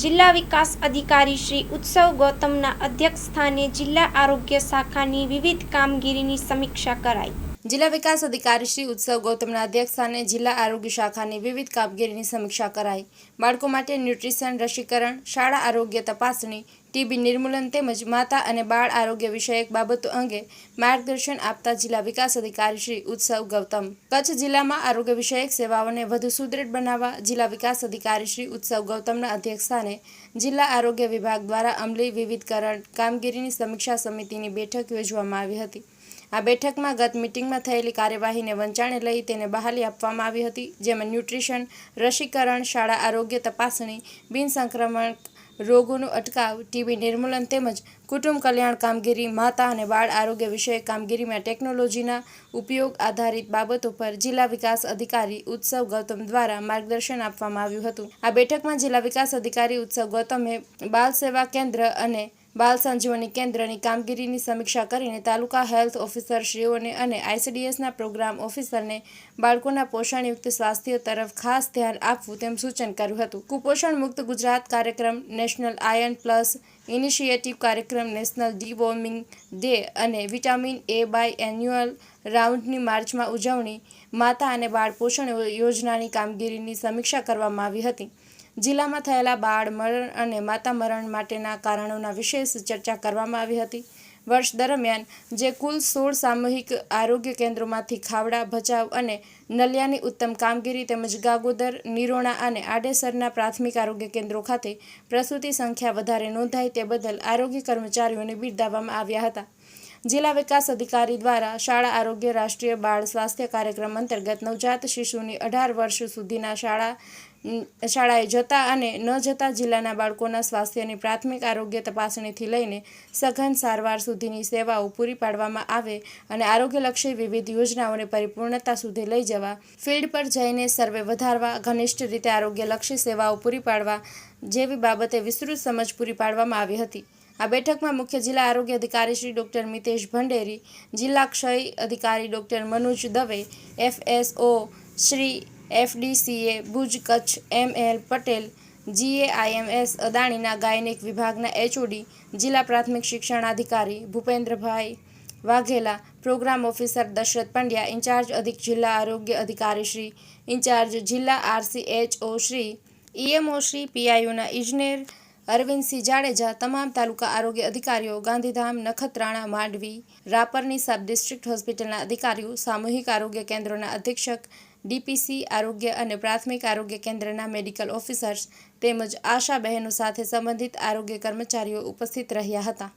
જિલ્લા વિકાસ અધિકારી શ્રી ઉત્સવ ગૌતમના અધ્યક્ષસ્થાને જિલ્લા આરોગ્ય શાખાની વિવિધ કામગીરીની સમીક્ષા કરાઈ। જિલ્લા વિકાસ અધિકારી શ્રી ઉત્સવ ગૌતમના અધ્યક્ષસ્થાને જિલ્લા આરોગ્ય શાખાની વિવિધ કામગીરીની સમીક્ષા કરાઈ। બાળકો માટે ન્યુટ્રિશન, રસીકરણ, શાળા આરોગ્ય તપાસણી, ટીબી નિર્મૂલન તેમજ માતા અને બાળ આરોગ્ય વિષયક બાબતો અંગે માર્ગદર્શન આપતા જિલ્લા વિકાસ અધિકારી શ્રી ઉત્સવ ગૌતમ કચ્છ જિલ્લામાં આરોગ્ય વિષયક સેવાઓને વધુ સુદૃઢ બનાવવા જિલ્લા વિકાસ અધિકારી શ્રી ઉત્સવ ગૌતમના અધ્યક્ષસ્થાને જિલ્લા આરોગ્ય વિભાગ દ્વારા અમલી વિવિધકરણ કામગીરીની સમીક્ષા સમિતિની બેઠક યોજવામાં આવી હતી। આ બેઠકમાં ગત મિટિંગમાં થયેલી કાર્યવાહીને વંચાણે લઈ તેને બહાલી આપવામાં આવી હતી, જેમાં ન્યુટ્રિશન, રસીકરણ, શાળા આરોગ્ય તપાસણી, બિનસંક્રમક રોગોનું અટકાવ, ટીબી નિર્મૂલન તેમજ કુટુંબ કલ્યાણ કામગીરી, માતા અને બાળ આરોગ્ય વિષયક કામગીરીમાં ટેકનોલોજીના ઉપયોગ આધારિત બાબતો પર જિલ્લા વિકાસ અધિકારી ઉત્સવ ગૌતમ દ્વારા માર્ગદર્શન આપવામાં આવ્યું હતું। આ બેઠકમાં જિલ્લા વિકાસ અધિકારી ઉત્સવ ગૌતમે બાલ સેવા કેન્દ્ર અને બાલ સંજીવની કેન્દ્રની કામગીરીની સમીક્ષા કરીને તાલુકા હેલ્થ ઓફિસરશ્રીઓને અને આઈસીડીએસના પ્રોગ્રામ ઓફિસરને બાળકોના પોષણયુક્ત સ્વાસ્થ્ય તરફ ખાસ ધ્યાન આપવું તેમ સૂચન કર્યું હતું। કુપોષણ મુક્ત ગુજરાત કાર્યક્રમ, નેશનલ આયર્ન પ્લસ ઇનિશિયેટિવ કાર્યક્રમ, નેશનલ ડી-વોર્મિંગ ડે અને વિટામિન એ બાય એન્યુઅલ રાઉન્ડની માર્ચમાં ઉજવણી, માતા અને બાળ પોષણ યોજનાની કામગીરીની સમીક્ષા કરવામાં આવી હતી। જિલ્લામાં થયેલા બાળ મરણ અને માતા મરણ માટેના કારણોના વિશેષ ચર્ચા કરવામાં આવી હતી। વર્ષ દરમિયાન જે કુલ 16 સામૂહિક આરોગ્ય કેન્દ્રોમાંથી ખાવડા, ભચાઉ અને નલિયાની ઉત્તમ કામગીરી તેમજ ગાગોદર, નિરોણા અને આડેસરના પ્રાથમિક આરોગ્ય કેન્દ્રો ખાતે પ્રસૂતિ સંખ્યા વધારે નોંધાઈ તે બદલ આરોગ્ય કર્મચારીઓને બિરદાવવામાં આવ્યા હતા। જિલ્લા વિકાસ અધિકારી દ્વારા શાળા આરોગ્ય રાષ્ટ્રીય બાળ સ્વાસ્થ્ય કાર્યક્રમ અંતર્ગત નવજાત શિશુની 18 વર્ષ સુધીના શાળાએ જતા અને ન જતા જિલ્લાના બાળકોના સ્વાસ્થ્યની પ્રાથમિક આરોગ્ય તપાસણીથી લઈને સઘન સારવાર સુધીની સેવાઓ પૂરી પાડવામાં આવે અને આરોગ્યલક્ષી વિવિધ યોજનાઓને પરિપૂર્ણતા સુધી લઈ જવા, ફિલ્ડ પર જઈને સર્વે વધારવા, ઘનિષ્ઠ રીતે આરોગ્યલક્ષી સેવાઓ પૂરી પાડવા જેવી બાબતે વિસ્તૃત સમજ પૂરી પાડવામાં આવી હતી। આ બેઠકમાં મુખ્ય જિલ્લા આરોગ્ય અધિકારી શ્રી ડૉક્ટર મિતેશ ભંડેરી, જિલ્લા ક્ષય અધિકારી doctor Manoj Dave, FSO Shri FDCA Bhuj Kutch ML Patel, GAIMS અદાણીના ગાયનેક વિભાગના HOD, જિલ્લા પ્રાથમિક શિક્ષણાધિકારી Bhupendrabhai Vaghela, programme officer Dashrath Pandya, incharge અધિક જિલ્લા આરોગ્ય અધિકારી શ્રી, ઇન્ચાર્જ જિલ્લા RCHO શ્રી, EMO શ્રી, PIOના ઇજનેર અરવિંદસિંહ જાડેજા, તમામ તાલુકા આરોગ્ય અધિકારીઓ, ગાંધીધામ, નખત્રાણા, માંડવી, રાપરની સબ ડિસ્ટ્રિક્ટ હોસ્પિટલના અધિકારીઓ, સામૂહિક આરોગ્ય કેન્દ્રોના અધિક્ષક, DPC આરોગ્ય અને પ્રાથમિક આરોગ્ય કેન્દ્રના મેડિકલ ઓફિસર્સ તેમજ આશા બહેનો સાથે સંબંધિત આરોગ્ય કર્મચારીઓ ઉપસ્થિત રહ્યા હતા।